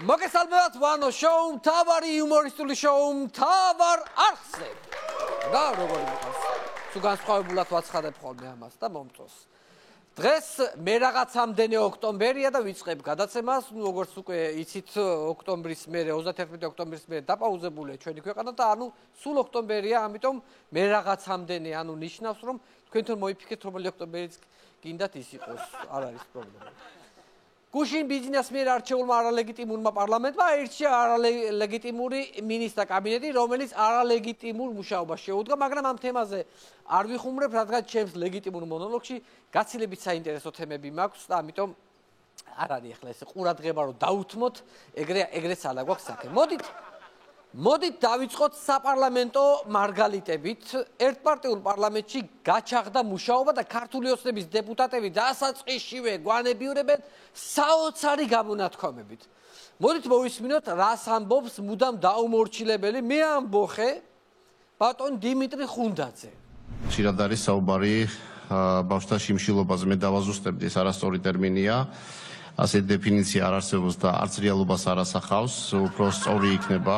მოგესალმებათ ვანო შოუ, მთავარი იუმორისტული შოუ, მთავარ არხზე. და როგორ იყოს? თუ განსხვავებულად ვაცხადებ ხოლმე ამას და მომწონს. დღეს მე რაღაცამდენი ოქტომბერია და ვიწყებ გადაცემას, როგორც უკვე იცით, ოქტომბრის მერე 31 ოქტომბრის მერე დაპაუზებულია ჩვენი ქვეყანა და ანუ სულ ოქტომბერია, ამიტომ მე რაღაცამდენი, ანუ ნიშნავს, რომ თქვენთან მოიფიქრეთ, რომელი ოქტომბერიც გინდათ ის იყოს, არ არის პრობლემა. გუშინ ბიზნესმენ არჩეულმა არალეგიტიმურმა პარლამენტმა აირჩია არალეგიტიმური მინისტრთა კაბინეტი, რომელიც არალეგიტიმურ მუშაობას შეუდგა, მაგრამ ამ თემაზე არ ვიხუმრებ, რადგან ჩემს ლეგიტიმურ მონოლოგში გაცილებით საინტერესო თემები მაქვს და ამიტომ არ არის ახლა ეს ყურადღება რომ დაუთმოთ, ეგრეც არა გვაქვს საქმე. მოდით დავიწყოთ საპარლამენტო მარგალიტებით. ერთპარტიულ პარლამენტში გაჩაღდა მუშაობა და ქართული ოცნების დეპუტატები დასაწყისშივე გვანებიურებენ საოცარი გამონათქვამებით. მოდით მოვისმინოთ, რას ამბობს მუდამ დაუმორჩილებელი მე ამბოხე ბატონ დიმიტრი ხუნდაძე. ხშირად არის საუბარი ბავშვთა შიმშილობაზე, მე დავაზუსტებდი, ეს არასწორი ტერმინია. ასე დეფინიცია არ არსებობს და არც რეალობას არ ასახავს, უფრო სწორი იქნება,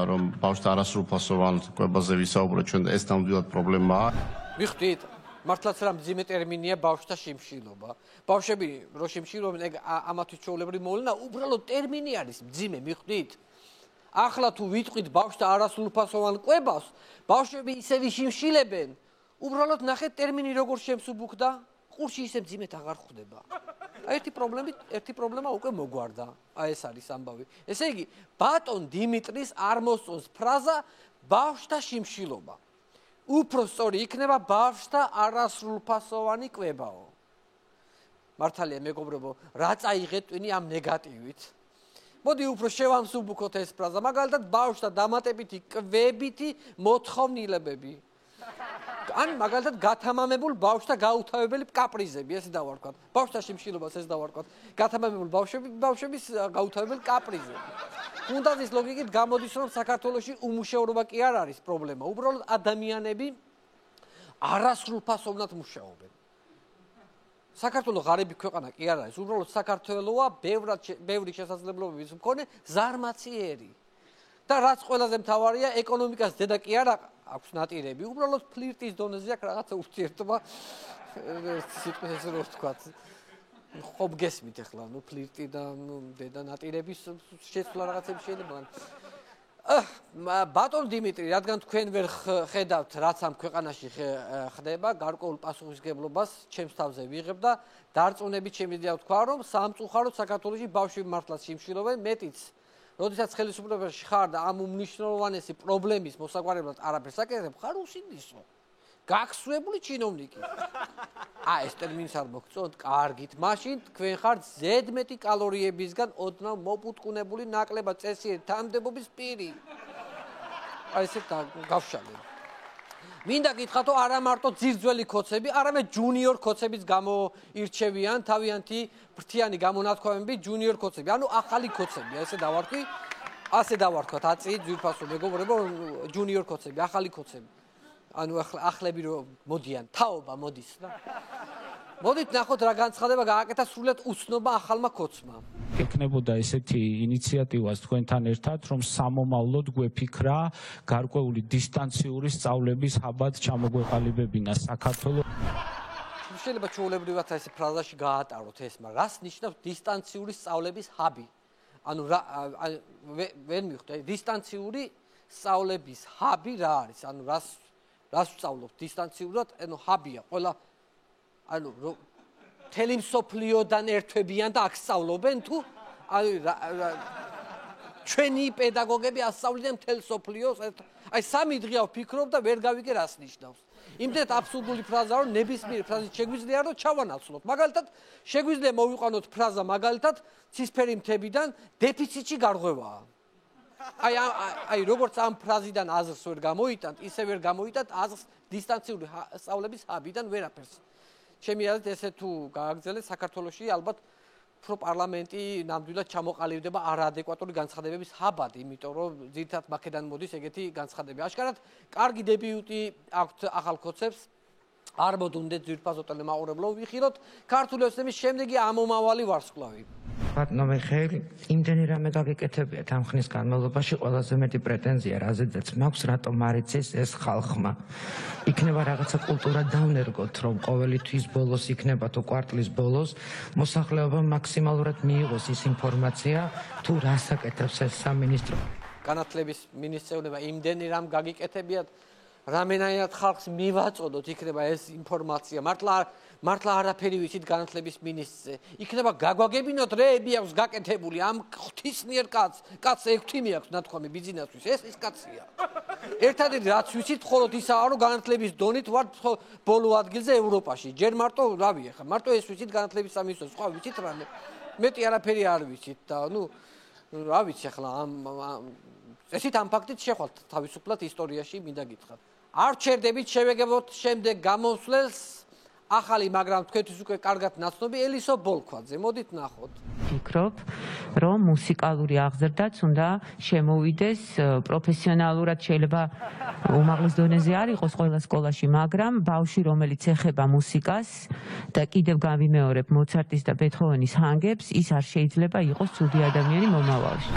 რომ ბავშვთა არასრულფასოვან კვებაზე ვისაუბროთ, ჩვენ ეს ნამდვილად პრობლემაა. მიხდით, მართლაც რა მძიმე ტერმინია ბავშვთა შიმშილობა. ბავშვები რო შიმშილობენ, ეგ ამათვით ჩვეულებრივი მოვლენა, უბრალოდ ტერმინი არის მძიმე, მიხდით. ახლა თუ ვიტყვით ბავშვთა არასრულფასოვან კვებას, ბავშვები ისე ვიშიმშილებენ, უბრალოდ ნახეთ ტერმინი როგორ შემსუბუქდა, ყურში ისე მძიმედ აღარ ხვდება. ერთი პრობლემა უკვე მოგვარდა. ეს არის ამბავი. ესე იგი, ბატონ დიმიტრის არ მოსწონს ფრაზა ბავშვთა შიმშილობა. უფრო სწორი იქნება ბავშვთა არასრულფასოვანი კვებაო. მართალია მეგობრებო, რა წაიღეთ ტვინი ამ ნეგატივით? მოდი უფრო შევამსუბუქოთ ეს ფრაზა, მაგალითად ბავშვთა დამატებითი კვებითი მოთხოვნილებები. ან მაგალითად გათამამებულ ბავშვთა გაუთავებელი კაპრიზები, ესე დავარქვათ. ბავშვთა შიმშილობას ეს დავარქვათ. გათამამებულ ბავშვების გაუთავებელი კაპრიზები. ხუნდაძის ლოგიკით გამოდის, რომ საქართველოში უმუშევრობა კი არ არის პრობლემა, უბრალოდ ადამიანები არასრულფასოვნად მუშაობენ. საქართველო ღარიბი ქვეყანა კი არ არის, უბრალოდ საქართველოა ბევრი შესაძლებლობების მქონე ზარმაციერი. და რაც ყველაზე მთავარია, ეკონომიკას დედა კი არა აქვს ნატირები, უბრალოდ ფლირტის დონეზე აქვს რაღაცა ურთიერთობა, სიტყვის ესე რომ ვთქვათ. ხომ გესმით ახლა, ფლირტი და დედა ნატირების შეცვლა რაღაცები შეიძლება. ბატონ დიმიტრი, რადგან თქვენ ვერ ხედავთ, რაც ამ ქვეყანაში ხდება, გარკვეულ პასუხისმგებლობას ჩემს თავზე ვიღებ და დარწმუნებით შემიძლია ვთქვა, რომ სამწუხაროდ საქართველოში ბავშვები მართლაც შიმშილობენ, მეტიც როდესაც ხელისუფლებაში ხარ და ამ უმნიშვნელოვანესი პრობლემის მოსაგვარებლად არაფერს აკეთებ, ხარ უსინდისო. გაქსვებული ჩინოვნიკი. ეს ტერმინს არ მოგწონთ, კარგით. მაშინ თქვენ ხართ ზედმეტი კალორიებისგან ოდნავ მოპუტკუნებული ნაკლებად წესიერი თანამდებობის პირი. ესე გავშალე. მინდა გითხრათ, არა მარტო ძირძველი ქოცები, არამედ ჯუნიორ ქოცებიც გამოირჩევიან, თავიანთი ფრთიანი გამონათქვამები ჯუნიორ ქოცები, ანუ ახალი ქოცები, ესე დავარქვი, ასე დავარქვათ, აწი ძვირფასო მეგობრებო, ჯუნიორ ქოცები, ახალი ქოცები. ანუ ახლები რომ მოდიან, თაობა მოდის და მოდით ნახოთ რა განცხადება გააკეთა სრულიად უცნობა ახალმა ქოცმა. ეკნებოდა ესეთი ინიციატივას თქვენთან ერთად, რომ სამომავლოდ გვეფიქრა გარკვეული დისტანციური სწავლების ჰაბად ჩამოგვეყალიბებინა საქართველოს. შეიძლება ჩვეულებრივად ეს ფრაზაში გაატაროთ ეს, მაგრამ რას ნიშნავს დისტანციური სწავლების ჰაბი? ანუ ვერ მივხვდი, დისტანციური სწავლების ჰაბი რა არის? ანუ რას ვსწავლობთ დისტანციურად? ანუ ჰაბია, ყველა ანუ მთელი მსოფლიოდან ერთვებიან და აქ სწავლობენ თუ ჩვენი პედაგოგები ასწავლიან მთელ მსოფლიოს, აი სამი დღეა ვფიქრობ და ვერ გავიგე რას ნიშნავს. იმდენად აბსურდული ფრაზაა, რომ ნებისმიერ ფრაზით შეგვიძლია რომ ჩავანაცვლოთ. მაგალითად, შეგვიძლია მოვიყვანოთ ფრაზა მაგალითად ცისფერი მთებიდან დეფიციტში გარღვევაა. აი როგორც ამ ფრაზიდან აზრს ვერ გამოიტანთ, ისე ვერ გამოიტანთ აზრს დისტანციური სწავლების ჰაბიდან ვერაფერს. ჩემი აზრით ესე თუ გააგრძელეთ საქართველოში ალბათ უფრო პარლამენტი ნამდვილად ჩამოყალიბდება არაადეკვატური განცხადებების ჰაბად, იმიტომ რომ ძირითადად მაქედან მოდის ეგეთი განცხადებები. აშკარად კარგი დებიუტი აქვთ ახალ ქოცებს, არ მოდუნდეთ ძვირფასო ტელემაყურებლო ვიხილოთ ქართული ოცნების შემდეგი ამომავალი ვარსკვლავი. ბატონო მიხეილ, იმდენი რამე გაგიკეთებიათ ამ ხნის განმავლობაში ყველაზე მეტი პრეტენზია რაზედაც მაქვს, რატომ არ იცის ეს ხალხმა. იქნება რაღაცა კულტურა დავნერგოთ, რომ ყოველი თვის ბოლოს იქნება თუ კვარტლის ბოლოს მოსახლეობამ მაქსიმალურად მიიღოს ის ინფორმაცია, თუ რას აკეთებს ეს სამინისტრო. განათლების მინისტრმა იმდენი რამ გაგიკეთებიათ, რამენაირად ხალხს მივაწოდოთ იქნება ეს ინფორმაცია. მართლა არაფერი ვიცით განათლების მინისტრზე. იქნება გაგვაგებინოთ რეები აქვს გაკეთებული ამ ღვთისმიერ კაცს 6 თვიმი აქვს ნათქვამი ბიზნესთვის. ეს კაცია. ერთადერთი რაც ვიცით, მხოლოდ ისაა, რომ განათლების დონით ვართ ბოლო ადგილზე ევროპაში. ჯერ მარტო, რავი, ახლა მარტო ეს ვიცით განათლების სამინისტროს, სხვა ვიცით რამე. მეტი არაფერი არ ვიცით და რა ვიცი ახლა ესეთ ამ ფაქტით შეხვალთ თავისუფლად ისტორიაში მინდა გითხრათ. არ ჩერდებით შევეგებოთ შემდეგ გამოსვლელს ახალი, მაგრამ თქვენთვის უკვე კარგად ნაცნობი ელისო ბოლქვაძე. მოდით ნახოთ. ვფიქრობ, რომ მუსიკალური აღზრდაც უნდა შემოვიდეს პროფესიონალურად, შეიძლება უმაღლეს დონეზე არ იყოს ყველა სკოლაში, მაგრამ ბავშვი, რომელიც ეხება მუსიკას და კიდევ გავიმეორებ მოცარტის და ბეთჰოვენის ჰანგებს, ის არ შეიძლება იყოს ცუდი ადამიანი მომავალში.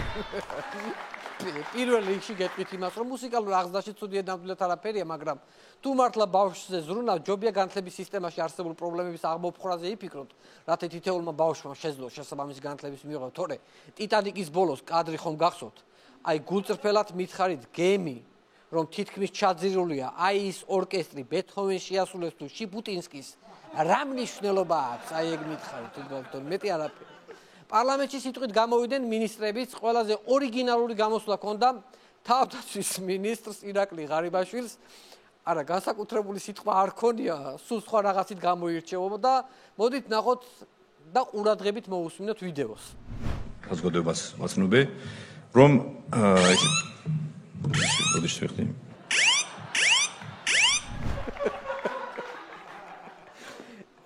პირველ რიგში გეტყვით იმას, რომ მუსიკალურ აღზრდაში ცუდი ნამდვილად არაფერია, მაგრამ თუ მართლა ბავშვზე ზრუნავთ, ჯობია განათლების სისტემაში არსებულ პრობლემების აღმოფხვრაზე იფიქროთ, რათა თითოეულმა ბავშვმა შეძლოს შესაბამისი განათლების მიღება. თორე ტიტანიკის ბოლოს კადრი ხომ გახსოვთ? აი გულწრფელად მითხარით გემი, რომ თითქმის ჩაძირულია, აი ის ორკესტრი ბეთჰოვენს შეასრულებს თუ შიპუტინსკის, რა მნიშვნელობა აქვს? აი ეგ მითხარით, თვითონ მეტი არაფერი. პარლამენტში სიტყვით გამოვიდნენ მინისტრებიც, ყველაზე ორიგინალური გამოსვლა ჰქონდა თავდაცვის მინისტრს ირაკლი ღარიბაშვილს. არა, განსაკუთრებული სიტყვა არ ქონია, სულ სხვა რაღაცით გამოირჩეოდა. მოდით ნახოთ და ყურადღებით მოусმინოთ ვიდეოს. საზოგადოებას ვაცნობე, რომ ბოდიში ვიხდი.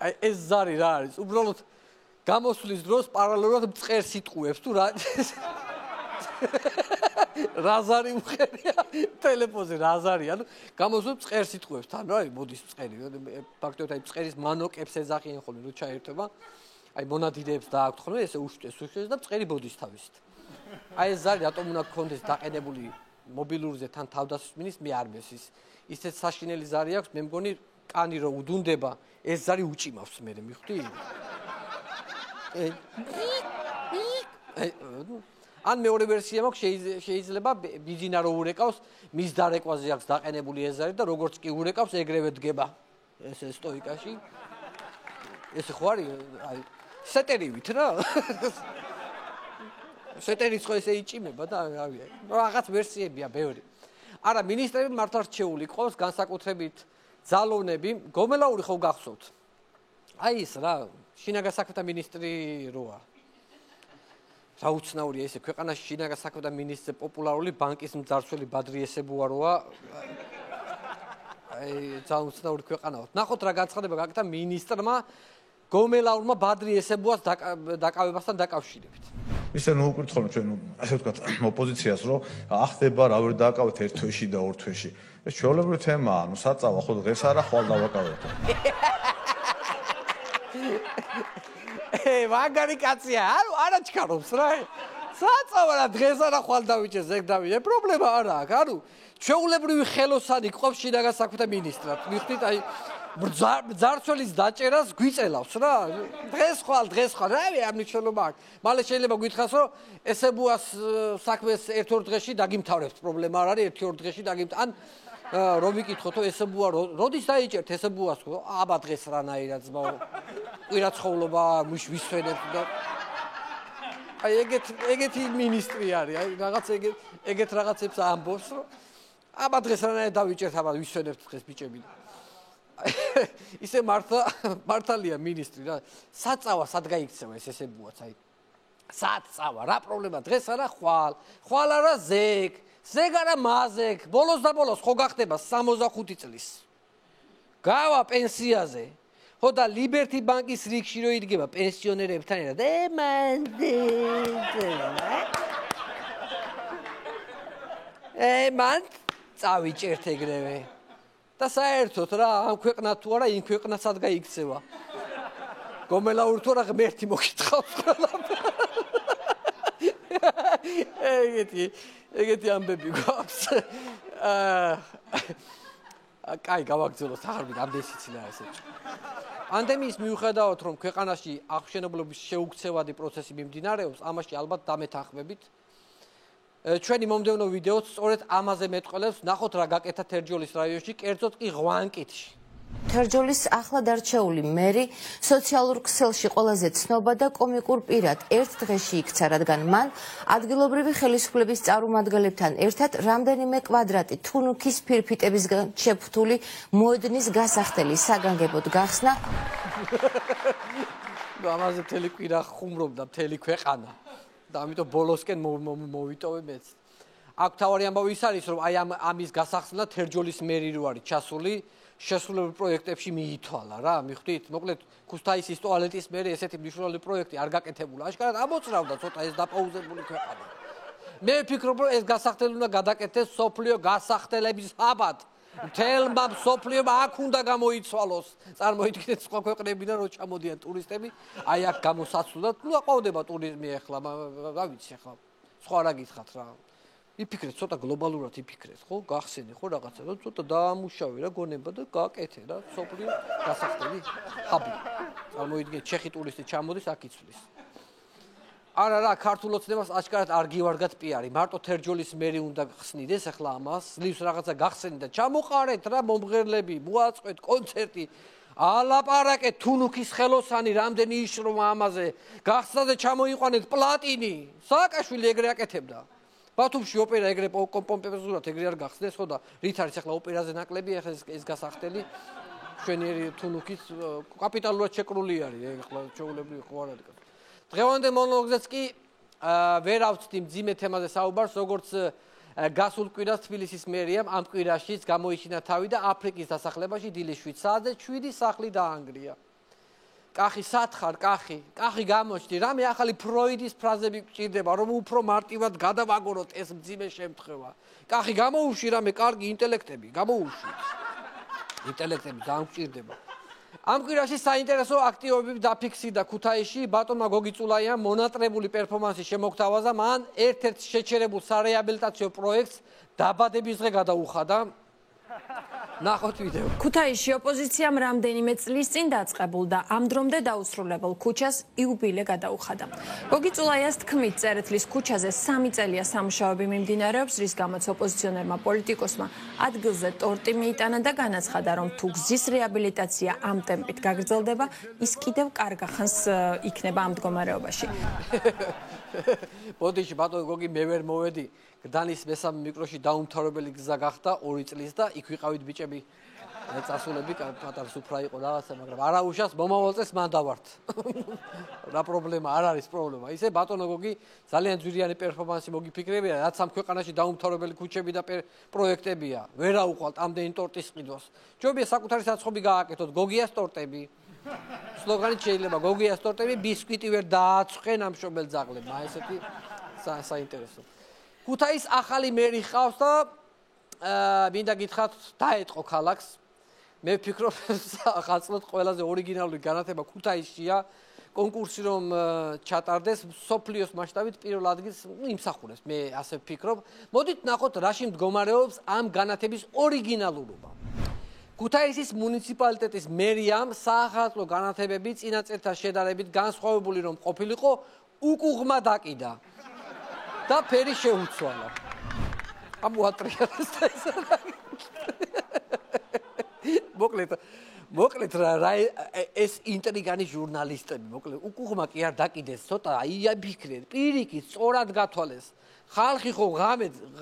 აი ეს ზარი რა არის? უბრალოდ გამოსვლის დროს პარალელურად მწყერ სიტყვებს თუ რა რაზარი უხერია ტელეფონზე რაზარი ანუ გამოსვლის მწყერ სიტყვებს თან რა არის მოდის მწყერი ფაქტობრივად აი მწყერის მანოკებს ეძახიან ხოლმე რო ჩაერთება აი მონადირეებს დააქვთ ხოლმე ესე უშტეს და მწყერი ბოდის თავისით აი ეს ზარი რატომ უნდა გქონდეს დაყენებული მობილურზე თან თავდაცვის მინისტრს მე არ მესის ისეთ საშინელი ზარი აქვს მე მგონი კანი რო უდუნდება ეს ზარი უჭიმავს მე მივხვდი ან მეორე ვერსია მაქვს შეიძლება ბიზინა რო ურეკავს მის დარეკვაზე აქვს დაყენებული ეზარი და როგორც კი ურეკავს ეგრევე დგება ეს სტოიკაში ეს ხო არის აი სეტერივით რა სეტერიც ხო ესე იჭიმება და რავია რაღაც ვერსიებია ბევრი არა მინისტრები მართლა რჩეული ყავს განსაკუთრებით ძალოვნები გომელაური ხო გახსოვთ აი ის რა შინაგან საქმეთა მინისტრი როა რა უცნაურია ესე ქვეყანაში შინაგან საქმეთა მინისტრზე პოპულარული ბანკის მძარცველი ბადრი ესებუა როა აი ძალიან უცნაური ქვეყანაა ნახოთ რა განცხადება გაკეთა მინისტრმა გომელაურმა ბადრი ესებუას დაკავებასთან დაკავშირებით ისე ნუ უკითხავთ ჩვენ ასე ვთქვათ ოპოზიციას რომ ახდება რა ვერ დააკავეთ ერთ თვეში და ორ თვეში ეს ჩვეულებრივი თემაა ნუ საწავა ხო დღეს არა ხვალ დავაკავეთ მაგარი კაცია არა ჩქარობს რა საწავა რა დღეს არა ხვალ დავიჭერს ეგ დავიე პრობლემა არა აქვს ანუ ჩვეულებრივი ხელოსანი ყავს შინაგან საქმეთა მინისტრად მიხდით აი ბძარცველის დაჭერას გვიწელავს რა დღეს ხვალ რავი არ მნიშვნელობა აქვს მალე შეიძლება გითხრას რომ ესებუას საქმეს ერთ-ორ დღეში დაგიმთავრებთ პრობლემა არ არის ერთ-ორ დღეში დაგიმთავრებთ ან რომ ვიკითხოთ რომ ესებუა როდის დაიჭერთ ესებუას ხო აბა დღეს რანაირად ძმაო კვირაცხოვლობა ვისვენებთ და აი ეგეთი მინისტრი არის აი რაღაც ეგეთ რაღაცებს ამბობს რომ აბა დღეს რანაირად დავიჭერთ აბა ვისვენებთ დღეს ბიჭები ისე მართალია მინისტრი რა საწავა სად გაიქცევა ეს ესებუაც აი საწავა რა პრობლემა დღეს არა ხვალ არა ზეგ არა მაზეგ ბოლოს და ბოლოს ხო გახდება 65 წლის გავა პენსიაზე ხო და ლიბერტი ბანკის რიგში რო იდგება პენსიონერებთან ერთად მან წავიჭერთ ეგრევე და საერთოდ რა ამ ქვეყნა თუ არა იმ ქვეყნასაც გაიქცევა. გომელაურ თუ რა ღმერთი მოგითხავს ეგეთი ამბები გვაქვს. კაი, გავაგრძელოთ აღარ ამდენი სიცინა ესე. პანდემიის მიუხედავად რომ ქვეყანაში აღმშენებლობის შეუქცევადი პროცესი მიმდინარეობს, ამაში ალბათ დამეთანხმებით. ჩვენი მომდევნო ვიდეოც სწორედ ამაზე მეტყველებს, ნახოთ რა გაკეთა თერჯოლის რაიონში, კერძოდ კი ღვანკითში. თერჯოლის ახლად არჩეული მერი სოციალურ ქსელში ყველაზე ცნობა და კომიკურ პირად ერთ დღეში იქცა, რადგან მან ადგილობრივი ხელისუფლების წარმომადგენლებთან ერთად რამდენიმე კვადრატი თუნუქის ფირფიტებისგან შეფუთული მოედნის გასახდელი საგანგებოდ გახსნა. ამაზე მთელი კვირა ხუმრობდა მთელი ქვეყანა და ამიტომ ბოლოსკენ მოვიტოვე მეც. აქ თავარი ამბავი ის არის, რომ აი ამის გასახსნა თერჯოლის მერი რო არის ჩასული შესრულებულ პროექტებში მიითვალა რა, მიხვდით? მოკლედ ქუთაისის ტუალეტის მერე ესეთი მნიშვნელოვანი პროექტი არ გაკეთებულა. აშკარად ამოწრავდა ცოტა ეს დაპაუზებული ქვეყანა. მე ვფიქრობ, რომ ეს გასახდელი უნდა გადაკეთდეს სოფლიო გასახდელების საბად. მთელმა სოფლიომ აქ უნდა გამოიცვალოს. წარმოიდგინეთ სხვა ქვეყნებიდან რო ჩამოდიან ტურისტები, აი აქ გამოსაცვლად, ნუ აყვავდება ტურიზმი ახლა, რა ვიცი ახლა. სხვა რა გითხრათ რა. იფიქრეთ ცოტა გლობალურად იფიქრეთ, ხო? გახსენე ხო რაღაცა, რომ ცოტა დაამუშავე რა გონება და გააკეთე რა, სოფლიო გასახდელი ხაბი. წარმოიდგინეთ, ჩეხი ტურისტი ჩამოდის, აქ იცვლის. არა რა, ქართულ ოცნებას აშკარად არ გივარგათ პიარი. მარტო თერჯოლის მერი უნდა ხსნიდეს ახლა ამას, ძლივს რაღაცა გახსენით და ჩამოყარეთ რა მომღერლები, მოაწყვეთ კონცერტი. ალაპარაკეთ თუნუქის ხელოსანი რამდენი იშრომა ამაზე. გახსნათ და ჩამოიყვანეთ პლატინი. სააკაშვილი ეგრე აკეთებდა. ბათუმში ოპერა ეგრე პომპეზურად ეგრე არ გახსნეს, ხო და რით არის ახლა ოპერაზე ნაკლები ახლა ეს გასახდელი შვენიერი თუნუქის კაპიტალურად შეკრული არის ახლა ჩაულებრივი ხო არ არის. დღევანდელ მონოლოგზეც კი ვერ ავწდი მძიმე თემაზე საუბარს, როგორც გასულ კვირას თბილისის მერიამ ამ კვირაშიც გამოიჩინა თავი და აფრიკის დასახლებაში დილის 7 საათზე 7 სახლი დაანგრია. კახი სათხარ, კახი გამოჩდი, რამე ახალი ფროიდის ფრაზები გჭირდება, რომ უფრო მარტივად გადავაგოროთ ეს მძიმე შემთხვევა. კახი გამოუში რამე კარგი ინტელექტები, გამოუში. ინტელექტები ძალიან გჭირდება. ამ კვირაში საინტერესო აქტივობები დაფიქსირდა ქუთაისში, ბატონმა გოგი წულაიამ მონატრებული პერფორმანსის შემოგთავაზა, მან ერთ-ერთ შეჩერებულ სარეაბილიტაციო პროექტს დაბადების დღე გადაუხადა. ნახოთ ვიდეო. ქუთაისში ოპოზიციამ რამდენიმე წლის წინ დაწყებულ და ამ დრომდე დაუსრულებელ ქუჩას იუბილე გადაუხადა. გოგი წულაიას თქმით, წერეთლის ქუჩაზე 3 წელია სამუშაოები მიმდინარეობს, რის გამოც ოპოზიციონერმა პოლიტიკოსმა ადგილზე ტორტი მიიტანა და განაცხადა, რომ თუ გზის რეაბილიტაცია ამ ტემპით გაგრძელდება, ის კიდევ კარგ ხანს იქნება ამ მდგომარეობაში. ბოდიში ბატონო გოგი მე ვერ მოვედი. გდანის მესამე მიკროში დაუმთავრებელი გზა გახდა 2 წლის და იქ ვიყავით ბიჭები წასულები პატარა სუფრა იყო რაღაცა, მაგრამ არაუშავს მომავალ წელს მან დავართ. რა პრობლემა არ არის პრობლემა. ისე ბატონო გოგი ძალიან ძვირიანი პერფორმანსი მოგიფიქრებია, რაც ამ ქვეყანაში დაუმთავრებელი ქუჩები და პროექტებია. ვერ აუყვალთ ამდენი ტორტის ყიდვას. ჯობია საკუთარი საცხობი გააკეთოთ, გოგიას ტორტები. სლოგანით შეიძლება გოგიას ტორტები, ბისკვიტი ვერ დააწყვენ ამ შობელ ძაღლებმა. ესეთი საინტერესო. ქუთაის ახალი მერი ხავს და მინდა გითხრათ დაეტყო ქალაქს. მე ვფიქრობ ხალხად ყველაზე ორიგინალური განათება ქუთაისშია. კონკურსი რომ ჩატარდეს სოფლიოს მასშტაბით პირველ ადგილს იმსახურებს. მე ასე ვფიქრობ. მოდით ნახოთ რაში მდგომარეობს ამ განათების ორიგინალურობა. ქუთაისის მუნიციპალიტეტის მერიამ საახალწლო განათებები წინა წელთან შედარებით განსხვავებული რომ ყოფილიყო, უკუღმა დაკიდა. და ფერი შეუცვალა. ამოატრიალეს და მოკლედ რა ეს ინტრიგანი ჟურნალისტები, მოკლედ უკუღმა კი არ დაკიდეს, ცოტა აიფიქრეთ, პირიქით სწორად გათვალეს. ხალხი ხო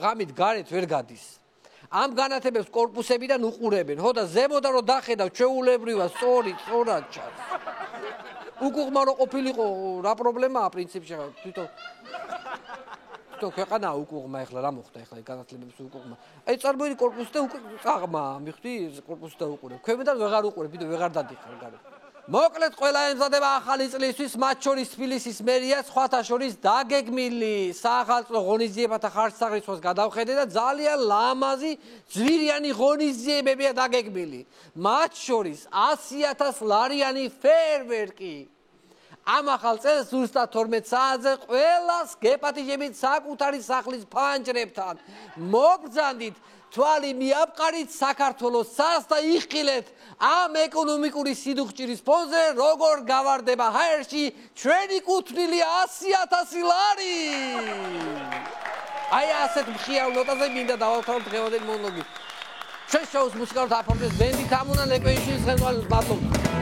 ღამით გარეთ ვერ გადის. ამ განათებებს კორპუსებიდან უყურებენ, ხო და ზემოდან რომ დახედავ ჩვეულებრივად სწორად ჩანს. უკუღმა რო ყოფილიყო, რა პრობლემაა პრინციპში თვითონ ქვეყანა უკუღმა ახლა რა მოხდა ახლა განათლებების უკუღმა. აი წარმოიდი კორპუსი და უკვე წაღმა, მიხდი კორპუსი და უყურებ. ქვემოდან ვეღარ უყურებ, ვიდრე ვეღარ დადიხარ გარეთ. მოკლედ ყველა ემზადება ახალი წლისთვის, მათ შორის თბილისის მერია სხვათა შორის დაგეგმილი საახალწლო ღონისძიებათა ხარჯსაღრიცხვას გადავხედე და ძალიან ლამაზი ძვირიანი ღონისძიებებია დაგეგმილი. მათ შორის 100,000 ლარიანი ფეერვერკი. ამ ახალ წელს ზუსტად 12 საათზე ყველას გეპატიჟებით საკუთარი სახლის ფანჯრებთან. მოგბრძანდით, თვალი მიაბყარით საქართველოს ცას და იხილეთ ამ ეკონომიკური სიდუხჭირის ფონზე როგორ გავარდება ჰაერში ჩვენი კუთვნილი 100,000 ლარი. აი ასეთ მხიარულ ნოტაზე მინდა დავავთავოთ დღევანდელი მონოლოგი. ჩვენ შოუს მუსიკალურ აფორმებს ბენდი თამუნა ლეკვეიშვილის ხელმძღვანელობით.